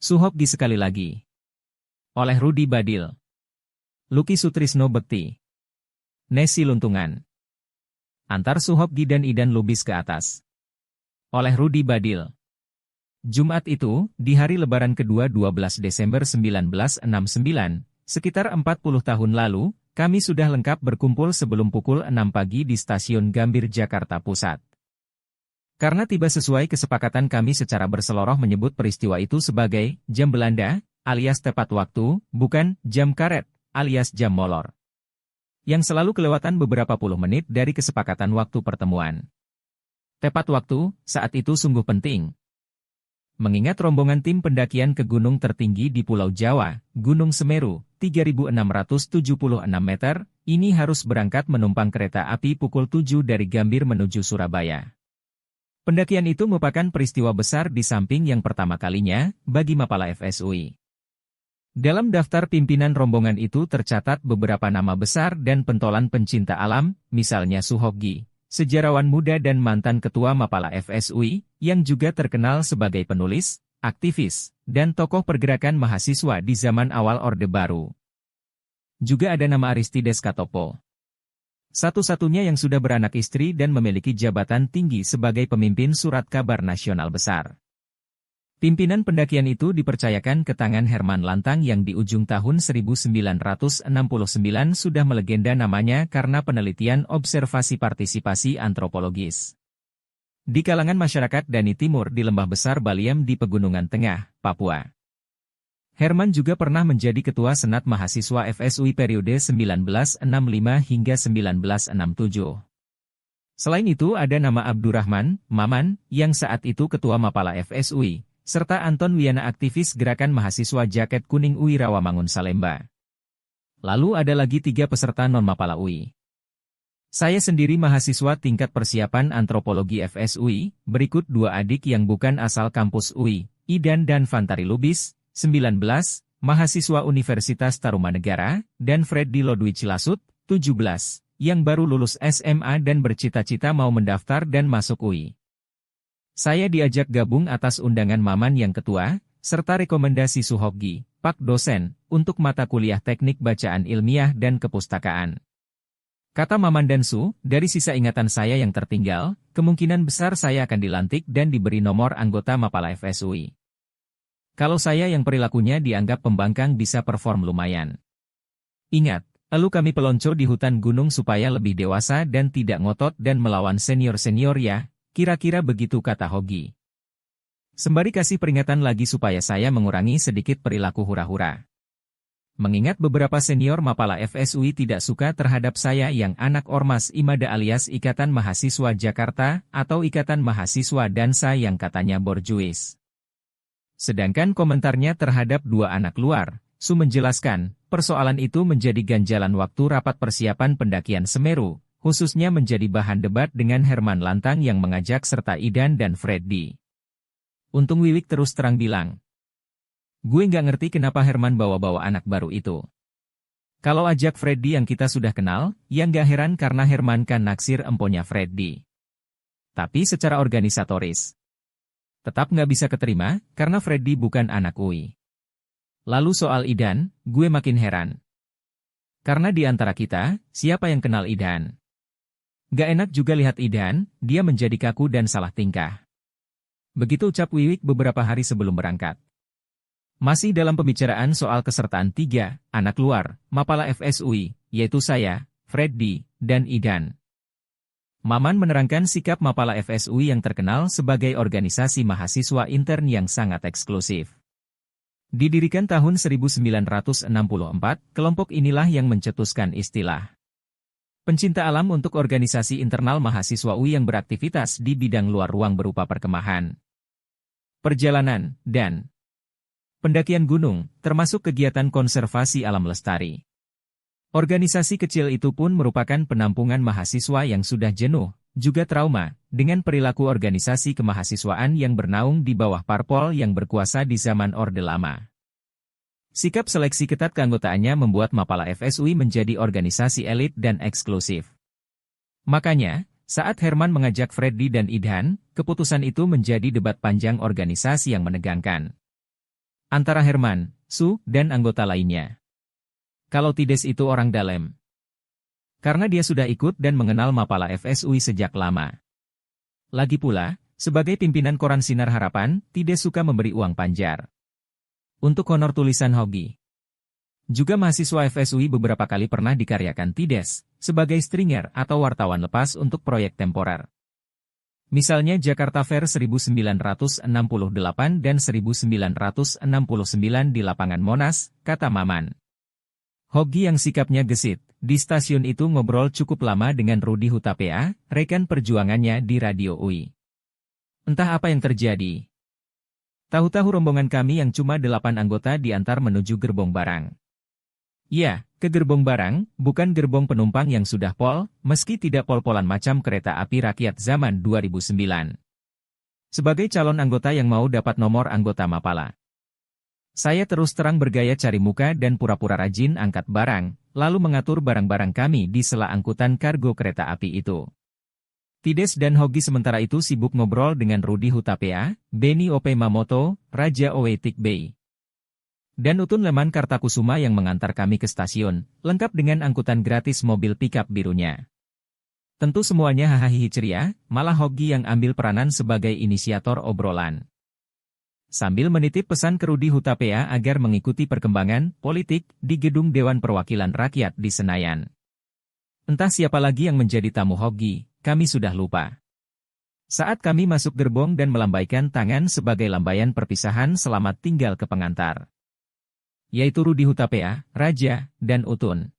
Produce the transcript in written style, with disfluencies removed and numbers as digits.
Suhokgi sekali lagi. Oleh Rudi Badil. Lucky Sutrisno Bekti. Nesi Luntungan. Antar Suhokgi dan Idan Lubis ke atas. Oleh Rudi Badil. Jumat itu, di hari lebaran kedua 12 Desember 1969, sekitar 40 tahun lalu, kami sudah lengkap berkumpul sebelum pukul 6 pagi di stasiun Gambir Jakarta Pusat. Karena tiba sesuai kesepakatan kami secara berseloroh menyebut peristiwa itu sebagai jam Belanda, alias tepat waktu, bukan jam karet, alias jam molor. Yang selalu kelewatan beberapa puluh menit dari kesepakatan waktu pertemuan. Tepat waktu, saat itu sungguh penting. Mengingat rombongan tim pendakian ke gunung tertinggi di Pulau Jawa, Gunung Semeru, 3.676 meter, ini harus berangkat menumpang kereta api pukul 7 dari Gambir menuju Surabaya. Pendakian itu merupakan peristiwa besar di samping yang pertama kalinya, bagi Mapala FSUI. Dalam daftar pimpinan rombongan itu tercatat beberapa nama besar dan pentolan pencinta alam, misalnya Suhokgi, sejarawan muda dan mantan ketua Mapala FSUI, yang juga terkenal sebagai penulis, aktivis, dan tokoh pergerakan mahasiswa di zaman awal Orde Baru. Juga ada nama Aristides Katopo. Satu-satunya yang sudah beranak istri dan memiliki jabatan tinggi sebagai pemimpin Surat Kabar Nasional Besar. Pimpinan pendakian itu dipercayakan ke tangan Herman Lantang yang di ujung tahun 1969 sudah melegenda namanya karena penelitian observasi partisipasi antropologis. Di kalangan masyarakat Dani Timur di Lembah Besar Baliem di Pegunungan Tengah, Papua. Herman juga pernah menjadi Ketua Senat Mahasiswa FSUI periode 1965 hingga 1967. Selain itu ada nama Abdurrahman, Maman, yang saat itu Ketua Mapala FSUI, serta Anton Wiana aktivis Gerakan Mahasiswa Jaket Kuning UI Rawamangun Salemba. Lalu ada lagi 3 peserta non-Mapala UI. Saya sendiri mahasiswa tingkat persiapan antropologi FSUI, berikut 2 adik yang bukan asal kampus UI, Idan dan Fantari Lubis, 19, mahasiswa Universitas Tarumanegara, dan Freddy Lodwig Lasut, 17, yang baru lulus SMA dan bercita-cita mau mendaftar dan masuk UI. Saya diajak gabung atas undangan Maman yang ketua, serta rekomendasi Suhokgi, Pak dosen, untuk mata kuliah teknik bacaan ilmiah dan kepustakaan. Kata Maman dan Su, dari sisa ingatan saya yang tertinggal, kemungkinan besar saya akan dilantik dan diberi nomor anggota Mapala FSUI. Kalau saya yang perilakunya dianggap pembangkang bisa perform lumayan. Ingat, lalu kami pelonco di hutan gunung supaya lebih dewasa dan tidak ngotot dan melawan senior-senior ya. Kira-kira begitu kata Hogi. Sembari kasih peringatan lagi supaya saya mengurangi sedikit perilaku hura-hura. Mengingat beberapa senior Mapala FSUI tidak suka terhadap saya yang anak Ormas Imada alias Ikatan Mahasiswa Jakarta atau Ikatan Mahasiswa Dansa yang katanya borjuis. Sedangkan komentarnya terhadap 2 anak luar, Su menjelaskan, persoalan itu menjadi ganjalan waktu rapat persiapan pendakian Semeru. Khususnya menjadi bahan debat dengan Herman Lantang yang mengajak serta Idan dan Freddy. Untung Wiwik terus terang bilang, gue nggak ngerti kenapa Herman bawa-bawa anak baru itu. Kalau ajak Freddy yang kita sudah kenal, ya nggak heran karena Herman kan naksir emponya Freddy. Tapi secara organisatoris, tetap nggak bisa keterima karena Freddy bukan anak UI. Lalu soal Idan, gue makin heran. Karena di antara kita, siapa yang kenal Idan? Gak enak juga lihat Idan, dia menjadi kaku dan salah tingkah. Begitu ucap Wiwik beberapa hari sebelum berangkat. Masih dalam pembicaraan soal kesertaan 3 anak luar, Mapala FSUI, yaitu saya, Freddy, dan Idan. Maman menerangkan sikap Mapala FSUI yang terkenal sebagai organisasi mahasiswa intern yang sangat eksklusif. Didirikan tahun 1964, kelompok inilah yang mencetuskan istilah pencinta alam untuk organisasi internal mahasiswa UI yang beraktivitas di bidang luar ruang berupa perkemahan, perjalanan, dan pendakian gunung, termasuk kegiatan konservasi alam lestari. Organisasi kecil itu pun merupakan penampungan mahasiswa yang sudah jenuh, juga trauma, dengan perilaku organisasi kemahasiswaan yang bernaung di bawah parpol yang berkuasa di zaman Orde Lama. Sikap seleksi ketat keanggotaannya membuat Mapala FSUI menjadi organisasi elit dan eksklusif. Makanya, saat Herman mengajak Freddy dan Idhan, keputusan itu menjadi debat panjang organisasi yang menegangkan. Antara Herman, Su, dan anggota lainnya. Kalau Tides itu orang dalam. Karena dia sudah ikut dan mengenal Mapala FSUI sejak lama. Lagi pula, sebagai pimpinan koran Sinar Harapan, Tides suka memberi uang panjar. Untuk honor tulisan Hogi. Juga mahasiswa FSUI beberapa kali pernah dikaryakan Tides, sebagai stringer atau wartawan lepas untuk proyek temporer. Misalnya Jakarta Fair 1968 dan 1969 di lapangan Monas, kata Maman. Hogi yang sikapnya gesit, di stasiun itu ngobrol cukup lama dengan Rudi Hutapea, rekan perjuangannya di Radio UI. Entah apa yang terjadi. Tahu-tahu rombongan kami yang cuma 8 anggota diantar menuju gerbong barang. Ya, ke gerbong barang, bukan gerbong penumpang yang sudah pol, meski tidak pol-polan macam kereta api rakyat zaman 2009. Sebagai calon anggota yang mau dapat nomor anggota Mapala. Saya terus terang bergaya cari muka dan pura-pura rajin angkat barang, lalu mengatur barang-barang kami di sela angkutan kargo kereta api itu. Tides dan Hogi sementara itu sibuk ngobrol dengan Rudi Hutapea, Beni Ope Mamoto, Raja Owe Tikbei. Dan Utun Leman Kartakusuma yang mengantar kami ke stasiun, lengkap dengan angkutan gratis mobil pickup birunya. Tentu semuanya hahaha ceria, malah Hogi yang ambil peranan sebagai inisiator obrolan. Sambil menitip pesan ke Rudi Hutapea agar mengikuti perkembangan politik di gedung Dewan Perwakilan Rakyat di Senayan. Entah siapa lagi yang menjadi tamu Hogi, kami sudah lupa. Saat kami masuk gerbong dan melambaikan tangan sebagai lambaian perpisahan selamat tinggal ke pengantar. Yaitu Rudi Hutapea, Raja, dan Utun.